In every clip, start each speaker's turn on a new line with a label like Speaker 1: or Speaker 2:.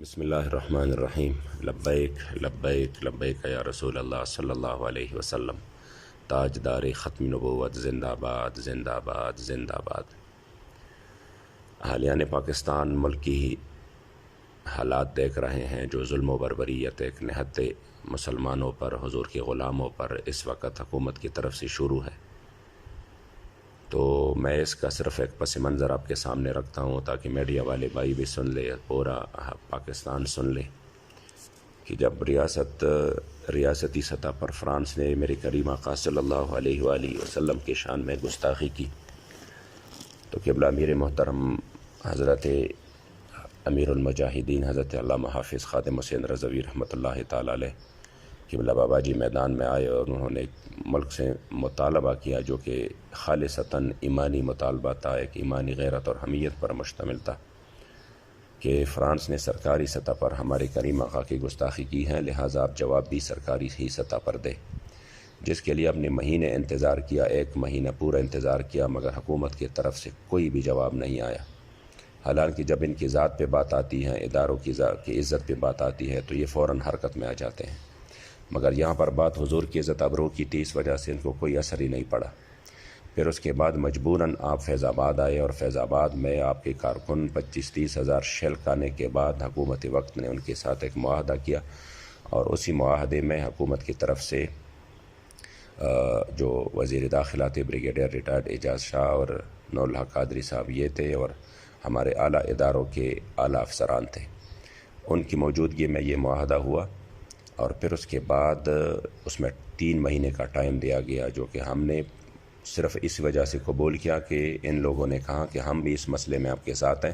Speaker 1: بسم اللہ الرحمن الرحیم لبیک لبیک لبیک یا رسول اللہ صلی اللہ علیہ وسلم تاجدار ختم نبوت زندہ باد زندہ باد زندہ باد۔ اہالیان پاکستان ملک کی حالات دیکھ رہے ہیں جو ظلم و بربریت ایک نہت مسلمانوں پر، حضور کے غلاموں پر اس وقت حکومت کی طرف سے شروع ہے، تو میں اس کا صرف ایک پس منظر آپ کے سامنے رکھتا ہوں تاکہ میڈیا والے بھائی بھی سن لے، پورا پاکستان سن لے کہ جب ریاستی سطح پر فرانس نے میرے کریم آقا صلی اللہ علیہ وآلہ وسلم کے شان میں گستاخی کی، تو قبلہ امیر محترم حضرت امیر المجاہدین حضرت علامہ حافظ خادم حسین رضوی رحمۃ اللہ تعالی علیہ قبلہ بابا جی میدان میں آئے اور انہوں نے ملک سے مطالبہ کیا جو کہ خالصتاً ایمانی مطالبہ تھا، ایک ایمانی غیرت اور حمیت پر مشتمل تھا کہ فرانس نے سرکاری سطح پر ہمارے کریم آقا کی گستاخی کی ہے، لہٰذا آپ جواب بھی سرکاری ہی سطح پر دے، جس کے لیے ہم نے مہینے انتظار کیا، 1 مہینہ پورا انتظار کیا، مگر حکومت کی طرف سے کوئی بھی جواب نہیں آیا۔ حالانکہ جب ان کی ذات پہ بات آتی ہے، اداروں کی عزت پہ بات آتی ہے تو یہ فوراً حرکت میں آ جاتے ہیں، مگر یہاں پر بات حضور کی عزت ابرو کی تھی، اس وجہ سے ان کو کوئی اثر ہی نہیں پڑا۔ پھر اس کے بعد مجبوراً آپ فیض آباد آئے اور فیض آباد میں آپ کے کارکن 25-30 ہزار شیل کھانے کے بعد حکومت وقت نے ان کے ساتھ ایک معاہدہ کیا، اور اسی معاہدے میں حکومت کی طرف سے جو وزیر داخلہ تھے بریگیڈیئر ریٹائرڈ اعجاز شاہ اور نور الحق قادری صاحب یہ تھے، اور ہمارے اعلیٰ اداروں کے اعلیٰ افسران تھے، ان کی موجودگی میں یہ معاہدہ ہوا، اور پھر اس کے بعد اس میں 3 مہینے کا ٹائم دیا گیا، جو کہ ہم نے صرف اس وجہ سے قبول کیا کہ ان لوگوں نے کہا کہ ہم بھی اس مسئلے میں آپ کے ساتھ ہیں،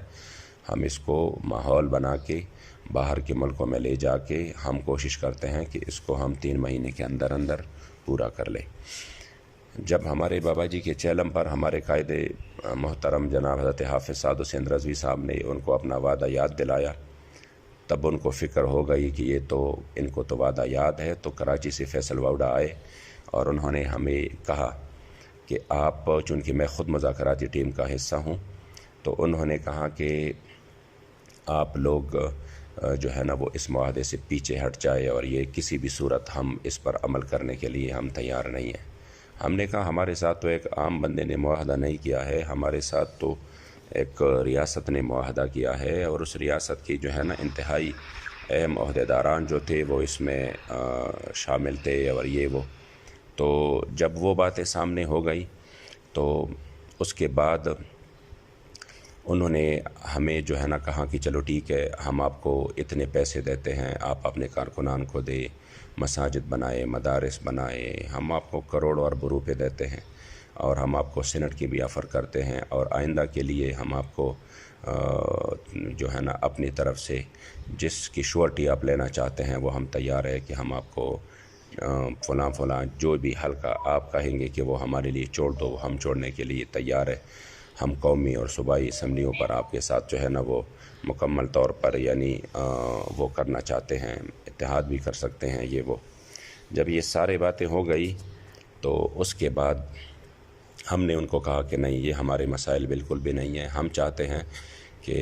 Speaker 1: ہم اس کو ماحول بنا کے باہر کے ملکوں میں لے جا کے ہم کوشش کرتے ہیں کہ اس کو ہم 3 مہینے کے اندر اندر پورا کر لیں۔ جب ہمارے بابا جی کے چیلم پر ہمارے قائد محترم جناب حضرت حافظ سعد حسین رضوی صاحب نے ان کو اپنا وعدہ یاد دلایا، تب ان کو فکر ہو گئی کہ یہ تو ان کو تو وعدہ یاد ہے، تو کراچی سے فیصل واؤڈا آئے اور انہوں نے ہمیں کہا کہ آپ، چونکہ میں خود مذاکراتی ٹیم کا حصہ ہوں، تو انہوں نے کہا کہ آپ لوگ جو ہے نا وہ اس معاہدے سے پیچھے ہٹ جائے، اور یہ کسی بھی صورت ہم اس پر عمل کرنے کے لیے ہم تیار نہیں ہیں۔ ہم نے کہا ہمارے ساتھ تو ایک عام بندے نے معاہدہ نہیں کیا ہے، ہمارے ساتھ تو ایک ریاست نے معاہدہ کیا ہے، اور اس ریاست کی جو ہے نا انتہائی اہم عہدیداران جو تھے وہ اس میں شامل تھے، اور یہ وہ تو جب وہ باتیں سامنے ہو گئی تو اس کے بعد انہوں نے ہمیں جو ہے نا کہا کہ چلو ٹھیک ہے، ہم آپ کو اتنے پیسے دیتے ہیں، آپ اپنے کارکنان کو دے، مساجد بنائے، مدارس بنائے، ہم آپ کو کروڑوں ارب روپے دیتے ہیں، اور ہم آپ کو سینٹ کی بھی آفر کرتے ہیں، اور آئندہ کے لیے ہم آپ کو جو ہے نا اپنی طرف سے جس کی شورٹی آپ لینا چاہتے ہیں وہ ہم تیار ہے کہ ہم آپ کو فلاں فلاں جو بھی حلقہ آپ کہیں گے کہ وہ ہمارے لیے چھوڑ دو، ہم چھوڑنے کے لیے تیار ہے۔ ہم قومی اور صوبائی اسمبلیوں پر آپ کے ساتھ جو ہے نا وہ مکمل طور پر یعنی وہ کرنا چاہتے ہیں، اتحاد بھی کر سکتے ہیں، یہ وہ۔ جب یہ سارے باتیں ہو گئی تو اس کے بعد ہم نے ان کو کہا کہ نہیں، یہ ہمارے مسائل بالکل بھی نہیں ہیں، ہم چاہتے ہیں کہ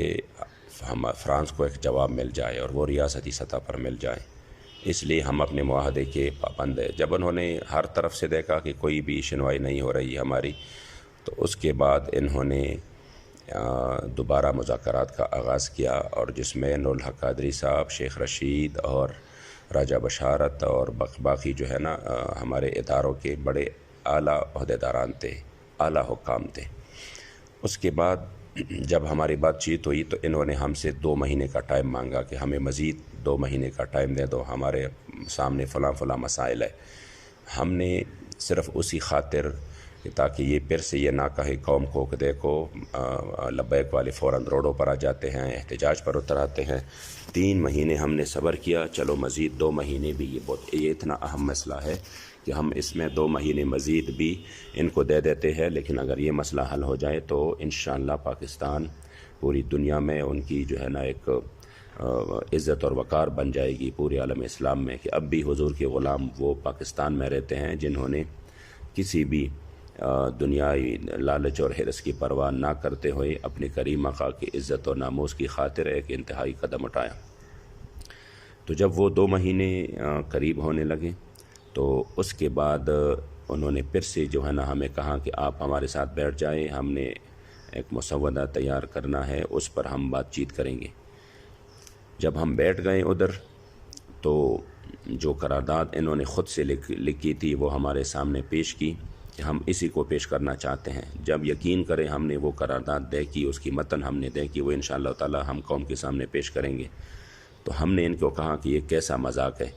Speaker 1: ہم فرانس کو ایک جواب مل جائے اور وہ ریاستی سطح پر مل جائے، اس لیے ہم اپنے معاہدے کے پابند ہیں۔ جب انہوں نے ہر طرف سے دیکھا کہ کوئی بھی سنوائی نہیں ہو رہی ہماری، تو اس کے بعد انہوں نے دوبارہ مذاکرات کا آغاز کیا، اور جس میں نور الحق قادری صاحب، شیخ رشید اور راجہ بشارت اور باقی جو ہے نا ہمارے اداروں کے بڑے اعلیٰ عہدیداران تھے، اعلیٰ حکام تھے۔ اس کے بعد جب ہماری بات چیت ہوئی تو انہوں نے ہم سے 2 مہینے کا ٹائم مانگا کہ ہمیں مزید 2 مہینے کا ٹائم دے دو، ہمارے سامنے فلاں فلاں مسائل ہے۔ ہم نے صرف اسی خاطر کہ تاکہ یہ پھر سے یہ نہ کہے قوم کو کہ دیکھو لبیک والے فوراً روڈوں پر آ جاتے ہیں، احتجاج پر اتر آتے ہیں، 3 مہینے ہم نے صبر کیا، چلو مزید 2 مہینے بھی، یہ اتنا اہم مسئلہ ہے کہ ہم اس میں 2 مہینے مزید بھی ان کو دے دیتے ہیں، لیکن اگر یہ مسئلہ حل ہو جائے تو انشاءاللہ پاکستان پوری دنیا میں ان کی جو ہے نا ایک عزت اور وقار بن جائے گی پورے عالم اسلام میں، کہ اب بھی حضور کے غلام وہ پاکستان میں رہتے ہیں جنہوں نے کسی بھی دنیائی لالچ اور حرص کی پرواہ نہ کرتے ہوئے اپنے کریم آقا کی عزت و ناموس کی خاطر ایک انتہائی قدم اٹھایا۔ تو جب وہ 2 مہینے قریب ہونے لگے تو اس کے بعد انہوں نے پھر سے جو ہے نا ہمیں کہا کہ آپ ہمارے ساتھ بیٹھ جائیں، ہم نے ایک مسودہ تیار کرنا ہے، اس پر ہم بات چیت کریں گے۔ جب ہم بیٹھ گئے ادھر تو جو قرارداد انہوں نے خود سے لکھی تھی وہ ہمارے سامنے پیش کی کہ ہم اسی کو پیش کرنا چاہتے ہیں۔ جب یقین کریں ہم نے وہ قرارداد طے کی، اس کی متن ہم نے طے کی، وہ انشاءاللہ تعالی ہم قوم کے سامنے پیش کریں گے۔ تو ہم نے ان کو کہا کہ یہ کیسا مذاق ہے؟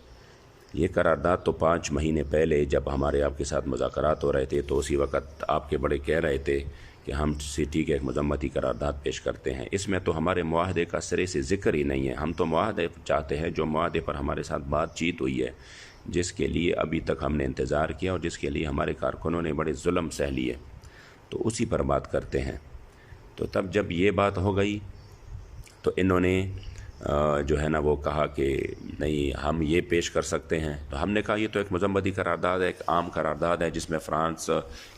Speaker 1: یہ قرارداد تو 5 مہینے پہلے جب ہمارے آپ کے ساتھ مذاکرات ہو رہے تھے تو اسی وقت آپ کے بڑے کہہ رہے تھے کہ ہم سٹی کے ایک مذمتی قرارداد پیش کرتے ہیں، اس میں تو ہمارے معاہدے کا سرے سے ذکر ہی نہیں ہے۔ ہم تو معاہدے چاہتے ہیں، جو معاہدے پر ہمارے ساتھ بات چیت ہوئی ہے، جس کے لیے ابھی تک ہم نے انتظار کیا اور جس کے لیے ہمارے کارکنوں نے بڑے ظلم سہ لیے، تو اسی پر بات کرتے ہیں۔ تو تب جب یہ بات ہو گئی تو انہوں نے جو ہے نا وہ کہا کہ نہیں ہم یہ پیش کر سکتے ہیں۔ تو ہم نے کہا یہ تو ایک مذمتی قرارداد ہے، ایک عام قرارداد ہے جس میں فرانس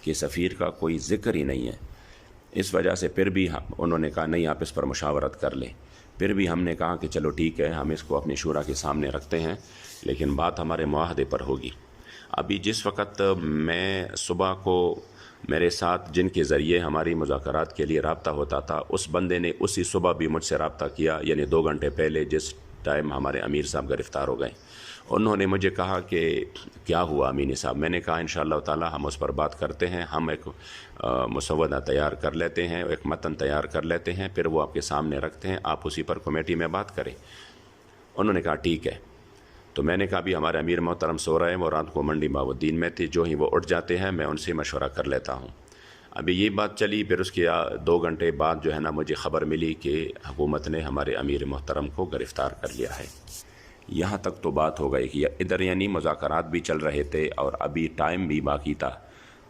Speaker 1: کے سفیر کا کوئی ذکر ہی نہیں ہے، اس وجہ سے پھر بھی انہوں نے کہا نہیں آپ اس پر مشاورت کر لیں۔ پھر بھی ہم نے کہا کہ چلو ٹھیک ہے، ہم اس کو اپنی شورا کے سامنے رکھتے ہیں، لیکن بات ہمارے معاہدے پر ہوگی۔ ابھی جس وقت میں صبح کو میرے ساتھ جن کے ذریعے ہماری مذاکرات کے لیے رابطہ ہوتا تھا، اس بندے نے اسی صبح بھی مجھ سے رابطہ کیا، یعنی 2 گھنٹے پہلے جس ٹائم ہمارے امیر صاحب گرفتار ہو گئے۔ انہوں نے مجھے کہا کہ کیا ہوا امینی صاحب؟ میں نے کہا انشاءاللہ تعالی ہم اس پر بات کرتے ہیں، ہم ایک مسودہ تیار کر لیتے ہیں، ایک متن تیار کر لیتے ہیں، پھر وہ آپ کے سامنے رکھتے ہیں، آپ اسی پر کمیٹی میں بات کریں۔ انہوں نے کہا ٹھیک ہے۔ تو میں نے کہا بھی ہمارے امیر محترم سو رہے ہیں، وہ رات کو منڈی بہاؤالدین میں تھے، جو ہی وہ اٹھ جاتے ہیں میں ان سے مشورہ کر لیتا ہوں۔ ابھی یہ بات چلی، پھر اس کے 2 گھنٹے بعد جو ہے نا مجھے خبر ملی کہ حکومت نے ہمارے امیر محترم کو گرفتار کر لیا ہے۔ یہاں تک تو بات ہو گئی کہ ادھر یعنی مذاکرات بھی چل رہے تھے اور ابھی ٹائم بھی باقی تھا،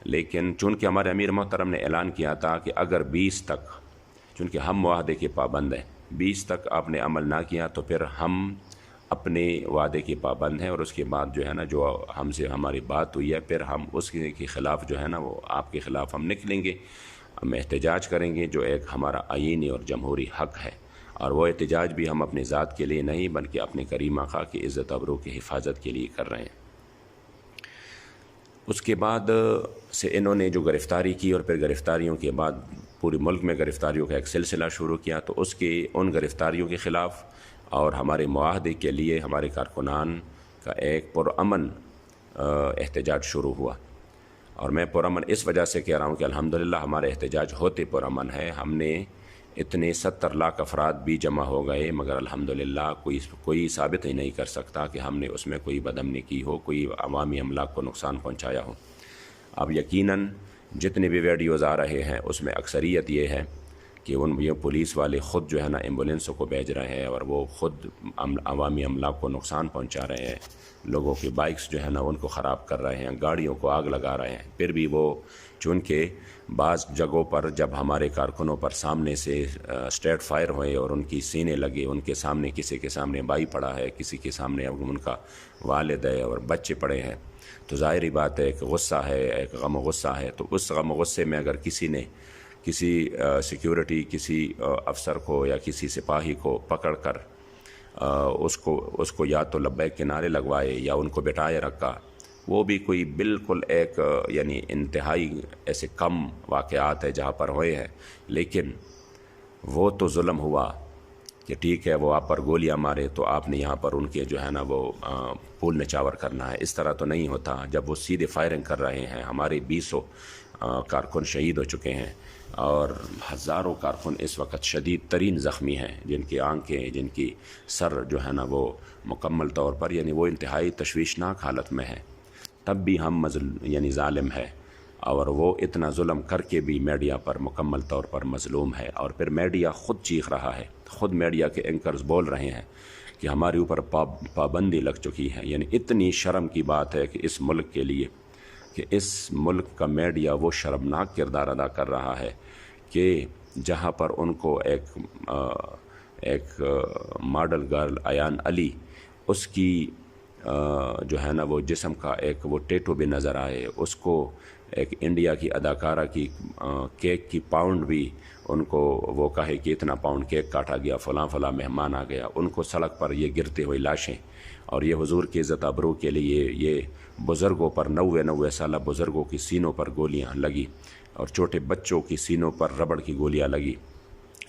Speaker 1: لیکن چونکہ ہمارے امیر محترم نے اعلان کیا تھا کہ اگر 20 تک، چونکہ ہم معاہدے کے پابند ہیں، 20 تک آپ نے عمل نہ کیا تو پھر ہم اپنے وعدے کے پابند ہیں، اور اس کے بعد جو ہے نا جو ہم سے ہماری بات ہوئی ہے پھر ہم اس کے خلاف جو ہے نا وہ آپ کے خلاف ہم نکلیں گے، ہم احتجاج کریں گے، جو ایک ہمارا آئینی اور جمہوری حق ہے، اور وہ احتجاج بھی ہم اپنے ذات کے لیے نہیں بلکہ اپنے کریم آقا کی عزت ابرو کی حفاظت کے لیے کر رہے ہیں۔ اس کے بعد سے انہوں نے جو گرفتاری کی اور پھر گرفتاریوں کے بعد پورے ملک میں گرفتاریوں کا ایک سلسلہ شروع کیا، تو اس کے ان گرفتاریوں کے خلاف اور ہمارے معاہدے کے لیے ہمارے کارکنان کا ایک پرامن احتجاج شروع ہوا۔ اور میں پرامن اس وجہ سے کہہ رہا ہوں کہ الحمدللہ ہمارے احتجاج ہوتے پرامن ہے۔ ہم نے اتنے 70 لاکھ افراد بھی جمع ہو گئے، مگر الحمدللہ کوئی ثابت ہی نہیں کر سکتا کہ ہم نے اس میں کوئی بدامنی کی ہو، کوئی عوامی املاک کو نقصان پہنچایا ہو۔ اب یقیناً جتنے بھی ویڈیوز آ رہے ہیں اس میں اکثریت یہ ہے کہ یہ پولیس والے خود جو ہے نا ایمبولینسوں کو بھیج رہے ہیں اور وہ خود عوامی املاک کو نقصان پہنچا رہے ہیں، لوگوں کی بائکس جو ہے نا ان کو خراب کر رہے ہیں، گاڑیوں کو آگ لگا رہے ہیں۔ پھر بھی وہ چونکہ بعض جگہوں پر جب ہمارے کارکنوں پر سامنے سے اسٹریٹ فائر ہوئے اور ان کی سینے لگے، ان کے سامنے کسی کے سامنے بھائی پڑا ہے، کسی کے سامنے ان کا والد ہے اور بچے پڑے ہیں، تو ظاہری بات ہے ایک غصہ ہے، ایک غم و غصہ ہے۔ تو اس غم و غصے میں اگر کسی نے کسی سیکیورٹی کسی افسر کو یا کسی سپاہی کو پکڑ کر اس کو یا تو لبیک کے نعرے لگوائے یا ان کو بٹھائے رکھا، وہ بھی کوئی بالکل ایک یعنی انتہائی ایسے کم واقعات ہیں جہاں پر ہوئے ہیں، لیکن وہ تو ظلم ہوا کہ ٹھیک ہے وہ آپ پر گولیاں مارے تو آپ نے یہاں پر ان کے جو ہے نا وہ پھول نچاور کرنا ہے، اس طرح تو نہیں ہوتا۔ جب وہ سیدھے فائرنگ کر رہے ہیں، ہمارے 200 کارکن شہید ہو چکے ہیں اور ہزاروں کارکن اس وقت شدید ترین زخمی ہیں، جن کی آنکھیں، جن کی سر جو ہے نا وہ مکمل طور پر یعنی وہ انتہائی تشویشناک حالت میں ہے، تب بھی ہم یعنی ظالم ہے، اور وہ اتنا ظلم کر کے بھی میڈیا پر مکمل طور پر مظلوم ہے۔ اور پھر میڈیا خود چیخ رہا ہے، خود میڈیا کے اینکرز بول رہے ہیں کہ ہمارے اوپر پابندی لگ چکی ہے۔ یعنی اتنی شرم کی بات ہے کہ اس ملک کے لیے کہ اس ملک کا میڈیا وہ شرمناک کردار ادا کر رہا ہے کہ جہاں پر ان کو ایک ماڈل گرل ایان علی، اس کی جو ہے نا وہ جسم کا ایک وہ ٹیٹو بھی نظر آئے، اس کو ایک انڈیا کی اداکارہ کی کیک کی پاؤنڈ بھی ان کو وہ کہے کہ اتنا پاؤنڈ کیک کاٹا گیا، فلاں فلاں مہمان آ گیا، ان کو سڑک پر یہ گرتے ہوئے لاشیں، اور یہ حضور کی عزت ابرو کے لیے یہ بزرگوں پر 90 سالہ بزرگوں کی سینوں پر گولیاں لگی اور چھوٹے بچوں کی سینوں پر ربڑ کی گولیاں لگی،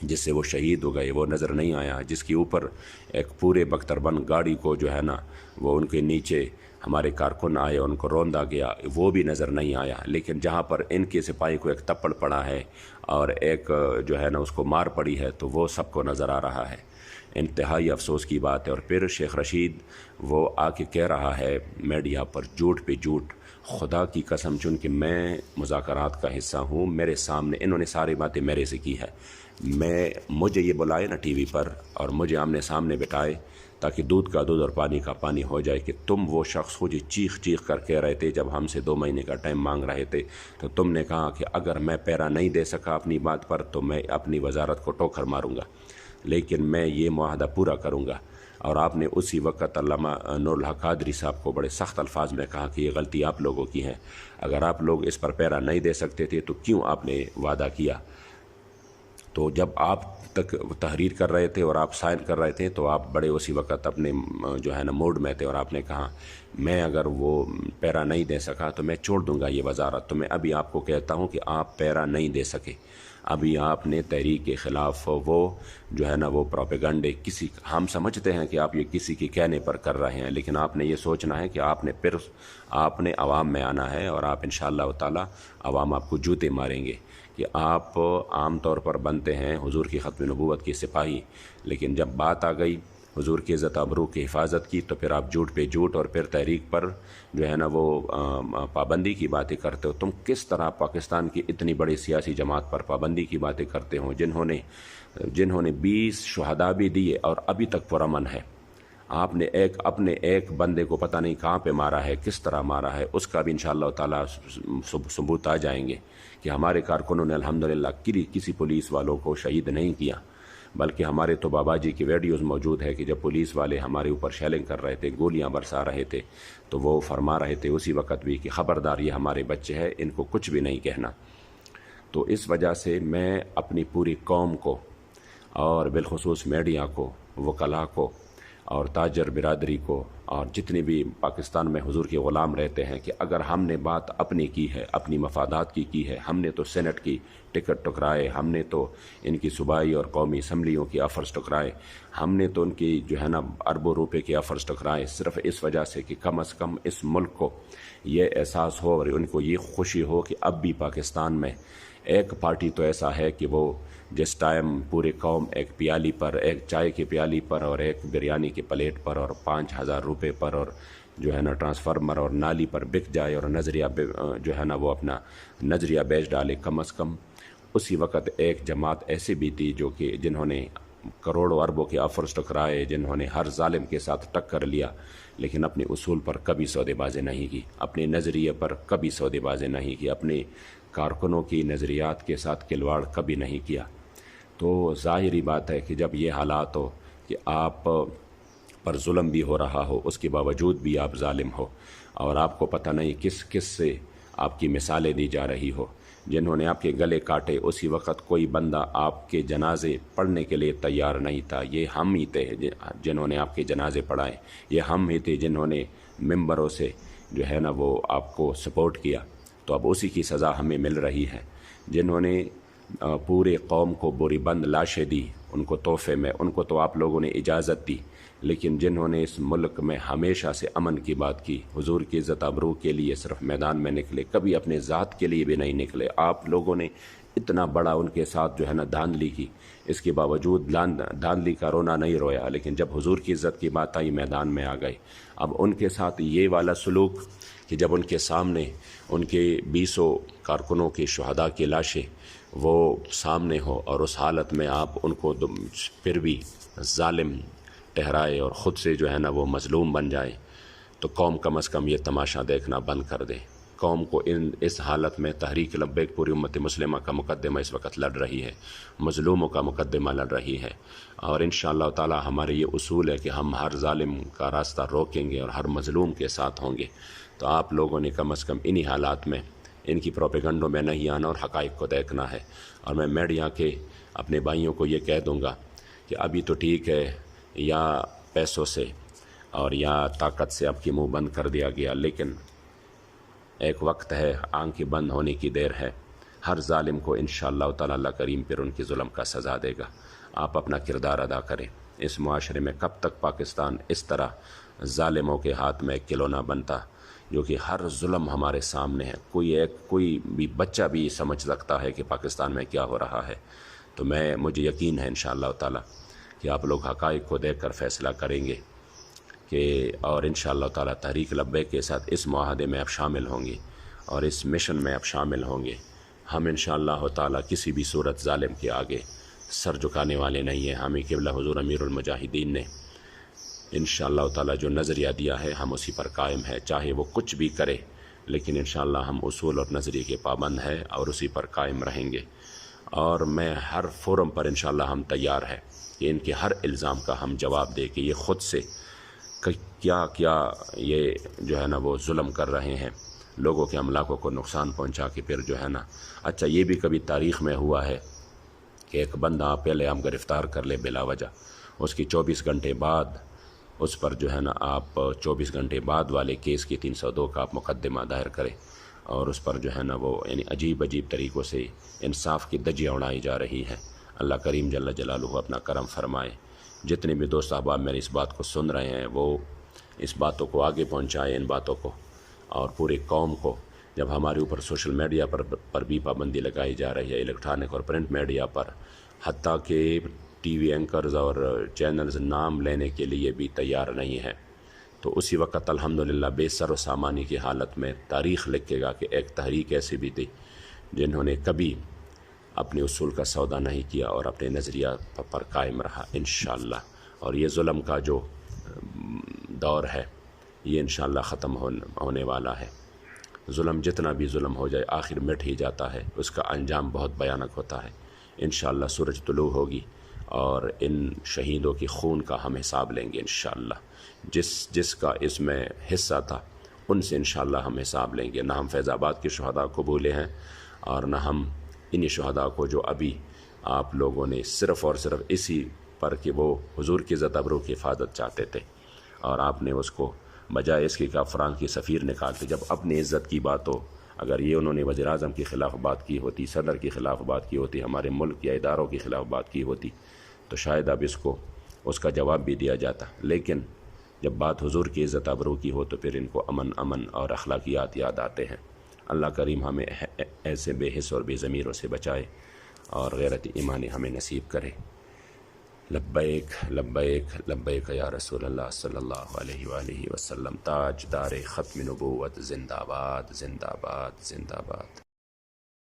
Speaker 1: جس سے وہ شہید ہو گئے، وہ نظر نہیں آیا، جس کے اوپر ایک پورے بختربند گاڑی کو جو ہے نا وہ ان کے نیچے ہمارے کارکن آئے، ان کو روندا گیا، وہ بھی نظر نہیں آیا، لیکن جہاں پر ان کے سپاہی کو ایک تپڑ پڑا ہے اور ایک جو ہے نا اس کو مار پڑی ہے تو وہ سب کو نظر آ رہا ہے۔ انتہائی افسوس کی بات ہے۔ اور پھر شیخ رشید وہ آ کے کہہ رہا ہے میڈیا پر جھوٹ پہ جھوٹ، خدا کی قسم، چون کہ میں مذاکرات کا حصہ ہوں، میرے سامنے انہوں نے ساری باتیں میرے سے کی ہے، مجھے یہ بلائے نا ٹی وی پر اور مجھے آمنے سامنے بٹھائے تاکہ دودھ کا دودھ اور پانی کا پانی ہو جائے کہ تم وہ شخص ہو جو چیخ چیخ کر کہہ رہے تھے جب ہم سے 2 مہینے کا ٹائم مانگ رہے تھے، تو تم نے کہا کہ اگر میں پیرا نہیں دے سکا اپنی بات پر تو میں اپنی وزارت کو ٹوکر ماروں گا، لیکن میں یہ معاہدہ پورا کروں گا۔ اور آپ نے اسی وقت علامہ نور الحق قادری صاحب کو بڑے سخت الفاظ میں کہا کہ یہ غلطی آپ لوگوں کی ہے، اگر آپ لوگ اس پر پیرا نہیں دے سکتے تھے تو کیوں آپ نے وعدہ کیا؟ تو جب آپ تک تحریر کر رہے تھے اور آپ سائن کر رہے تھے تو آپ بڑے اسی وقت اپنے جو ہے نا موڈ میں تھے، اور آپ نے کہا میں اگر وہ پیرا نہیں دے سکا تو میں چھوڑ دوں گا یہ وزارت۔ تو میں ابھی آپ کو کہتا ہوں کہ آپ پیرا نہیں دے سکے، ابھی آپ نے تحریک کے خلاف وہ جو ہے نا وہ پروپیگنڈے ہم سمجھتے ہیں کہ آپ یہ کسی کے کہنے پر کر رہے ہیں، لیکن آپ نے یہ سوچنا ہے کہ آپ نے عوام میں آنا ہے، اور آپ انشاءاللہ تعالی عوام آپ کو جوتے ماریں گے کہ آپ عام طور پر بنتے ہیں حضور کی ختم نبوت کے سپاہی، لیکن جب بات آ گئی حضور کی عزت ابرو کی حفاظت کی تو پھر آپ جھوٹ پہ جھوٹ اور پھر تحریک پر جو ہے نا وہ پابندی کی باتیں کرتے ہو۔ تم کس طرح پاکستان کی اتنی بڑی سیاسی جماعت پر پابندی کی باتیں کرتے ہو جنہوں نے 20 شہداء بھی دیے اور ابھی تک پرامن ہے؟ آپ نے اپنے ایک بندے کو پتہ نہیں کہاں پہ مارا ہے، کس طرح مارا ہے، اس کا بھی انشاءاللہ تعالی ثبوت آ جائیں گے کہ ہمارے کارکنوں نے الحمدللہ کسی پولیس والوں کو شہید نہیں کیا، بلکہ ہمارے تو بابا جی کی ویڈیوز موجود ہے کہ جب پولیس والے ہمارے اوپر شیلنگ کر رہے تھے، گولیاں برسا رہے تھے، تو وہ فرما رہے تھے اسی وقت بھی کہ خبردار یہ ہمارے بچے ہیں، ان کو کچھ بھی نہیں کہنا۔ تو اس وجہ سے میں اپنی پوری قوم کو اور بالخصوص میڈیا کو، وکلاء کو اور تاجر برادری کو اور جتنے بھی پاکستان میں حضور کے غلام رہتے ہیں کہ اگر ہم نے بات اپنی کی ہے، اپنی مفادات کی ہے، ہم نے تو سینٹ کی ٹکٹ ٹکرائے، ہم نے تو ان کی صوبائی اور قومی اسمبلیوں کی آفرز ٹکرائے، ہم نے تو ان کی جو ہے نا اربوں روپے کی آفرز ٹکرائے، صرف اس وجہ سے کہ کم از کم اس ملک کو یہ احساس ہو اور ان کو یہ خوشی ہو کہ اب بھی پاکستان میں ایک پارٹی تو ایسا ہے کہ وہ جس ٹائم پورے قوم ایک پیالی پر، ایک چائے کی پیالی پر اور ایک بریانی کی پلیٹ پر اور 5000 روپے پر اور جو ہے نا ٹرانسفارمر اور نالی پر بک جائے اور نظریہ جو ہے نا وہ اپنا نظریہ بیچ ڈالے، کم از کم اسی وقت ایک جماعت ایسی بھی تھی جو کہ جنہوں نے کروڑوں اربوں کے آفرز ٹکرائے، جنہوں نے ہر ظالم کے ساتھ ٹکر لیا، لیکن اپنے اصول پر کبھی سودے بازی نہیں کی، اپنے نظریے پر کبھی سودے بازی نہیں کی، اپنے کارکنوں کی نظریات کے ساتھ کھلواڑ کبھی نہیں کیا۔ تو ظاہری بات ہے کہ جب یہ حالات ہو کہ آپ پر ظلم بھی ہو رہا ہو، اس کے باوجود بھی آپ ظالم ہو، اور آپ کو پتہ نہیں کس کس سے آپ کی مثالیں دی جا رہی ہو، جنہوں نے آپ کے گلے کاٹے اسی وقت کوئی بندہ آپ کے جنازے پڑھنے کے لیے تیار نہیں تھا۔ یہ ہم ہی تھے جنہوں نے آپ کے جنازے پڑھائے، یہ ہم ہی تھے جنہوں نے ممبروں سے جو ہے نا وہ آپ کو سپورٹ کیا۔ تو اب اسی کی سزا ہمیں مل رہی ہے۔ جنہوں نے پورے قوم کو بوری بند لاشیں دی، ان کو تحفے میں، ان کو تو آپ لوگوں نے اجازت دی، لیکن جنہوں نے اس ملک میں ہمیشہ سے امن کی بات کی، حضور کی عزت ابرو کے لیے صرف میدان میں نکلے، کبھی اپنے ذات کے لیے بھی نہیں نکلے، آپ لوگوں نے اتنا بڑا ان کے ساتھ جو ہے نا دھاندلی کی، اس کے باوجود دھاندلی کا رونا نہیں رویا، لیکن جب حضور کی عزت کی بات آئی میدان میں آ گئے۔ اب ان کے ساتھ یہ والا سلوک کہ جب ان کے سامنے ان کے 20 کارکنوں کی شہداء کی لاشیں وہ سامنے ہو اور اس حالت میں آپ ان کو پھر بھی ظالم ٹھہرائے اور خود سے جو ہے نا وہ مظلوم بن جائے، تو قوم کم از کم یہ تماشا دیکھنا بند کر دے۔ قوم کو اس حالت میں تحریک لبیک پوری امت مسلمہ کا مقدمہ اس وقت لڑ رہی ہے، مظلوموں کا مقدمہ لڑ رہی ہے، اور انشاءاللہ تعالی ہمارے یہ اصول ہے کہ ہم ہر ظالم کا راستہ روکیں گے اور ہر مظلوم کے ساتھ ہوں گے۔ تو آپ لوگوں نے کم از کم انہی حالات میں ان کی پروپیگنڈوں میں نہیں آنا اور حقائق کو دیکھنا ہے۔ اور میں میڈیا کے اپنے بھائیوں کو یہ کہہ دوں گا کہ ابھی تو ٹھیک ہے، یا پیسوں سے اور یا طاقت سے آپ کی منہ بند کر دیا گیا، لیکن ایک وقت ہے، آنکھیں بند ہونے کی دیر ہے۔ ہر ظالم کو انشاءاللہ تعالی اللہ کریم پھر ان کی ظلم کا سزا دے گا۔ آپ اپنا کردار ادا کریں۔ اس معاشرے میں کب تک پاکستان اس طرح ظالموں کے ہاتھ میں ایک کھلونا بنتا، جو کہ ہر ظلم ہمارے سامنے ہے، کوئی بھی بچہ بھی سمجھ سکتا ہے کہ پاکستان میں کیا ہو رہا ہے۔ تو مجھے یقین ہے انشاءاللہ تعالی کہ آپ لوگ حقائق کو دیکھ کر فیصلہ کریں گے اور انشاءاللہ تعالی تحریک لبیک کے ساتھ اس معاہدے میں آپ شامل ہوں گے اور اس مشن میں آپ شامل ہوں گے۔ ہم انشاءاللہ تعالی کسی بھی صورت ظالم کے آگے سر جھکانے والے نہیں ہیں۔ ہمیں قبلہ حضور امیر المجاہدین نے انشاءاللہ تعالی جو نظریہ دیا ہے ہم اسی پر قائم ہے، چاہے وہ کچھ بھی کرے، لیکن انشاءاللہ ہم اصول اور نظریے کے پابند ہیں اور اسی پر قائم رہیں گے۔ اور میں ہر فورم پر انشاءاللہ ہم تیار ہے کہ ان کے ہر الزام کا ہم جواب دے کہ یہ خود سے کیا یہ جو ہے نا وہ ظلم کر رہے ہیں، لوگوں کے املاکوں کو نقصان پہنچا کے پھر جو ہے نا۔ اچھا یہ بھی کبھی تاریخ میں ہوا ہے کہ ایک بندہ پہلے ہم گرفتار کر لے بلا وجہ، اس کی 24 گھنٹے بعد اس پر جو ہے نا آپ 24 گھنٹے بعد والے کیس کی 302 کا آپ مقدمہ دائر کریں، اور اس پر جو ہے نا وہ یعنی عجیب طریقوں سے انصاف کی دھجیاں اڑائی جا رہی ہیں۔ اللہ کریم جل جلالہ اپنا کرم فرمائے۔ جتنے بھی دوست احباب میری اس بات کو سن رہے ہیں وہ اس باتوں کو آگے پہنچائیں، ان باتوں کو، اور پورے قوم کو۔ جب ہمارے اوپر سوشل میڈیا پر بھی پابندی لگائی جا رہی ہے، الیکٹرانک اور پرنٹ میڈیا پر، حتیٰ کہ ٹی وی اینکرز اور چینلز نام لینے کے لیے بھی تیار نہیں ہیں، تو اسی وقت الحمدللہ بے سر و سامانی کی حالت میں تاریخ لکھے گا کہ ایک تحریک ایسی بھی تھی جنہوں نے کبھی اپنے اصول کا سودا نہیں کیا اور اپنے نظریہ پر قائم رہا انشاءاللہ۔ اور یہ ظلم کا جو دور ہے یہ انشاءاللہ ختم ہونے والا ہے۔ ظلم جتنا بھی ظلم ہو جائے آخر مٹ ہی جاتا ہے، اس کا انجام بہت بھیانک ہوتا ہے۔ انشاءاللہ سورج طلوع ہوگی اور ان شہیدوں کی خون کا ہم حساب لیں گے انشاءاللہ۔ جس کا اس میں حصہ تھا ان سے انشاءاللہ ہم حساب لیں گے۔ نہ ہم فیض آباد کے شہداء کو بھولے ہیں اور نہ ہم انہی شہداء کو جو ابھی آپ لوگوں نے صرف اور صرف اسی پر کہ وہ حضور کی عزت ابرو کی حفاظت چاہتے تھے، اور آپ نے اس کو بجائے اس کی کہ افران کی سفیر نکالتے۔ جب اپنی عزت کی بات ہو، اگر یہ انہوں نے وزیر اعظم کے خلاف بات کی ہوتی، صدر کے خلاف بات کی ہوتی، ہمارے ملک یا اداروں کے خلاف بات کی ہوتی، تو شاید اب اس کا جواب بھی دیا جاتا۔ لیکن جب بات حضور کی عزت ابرو کی ہو تو پھر ان کو امن اور اخلاقیات یاد آتے ہیں۔ اللہ کریم ہمیں ایسے بے حس اور بے ضمیروں سے بچائے اور غیرت ایمانی ہمیں نصیب کرے۔ لبیک لبیک لبیک یا رسول اللہ صلی اللہ علیہ وآلہ وسلم۔ تاج دار ختم نبوت زندہ باد، زندہ باد، زندہ باد۔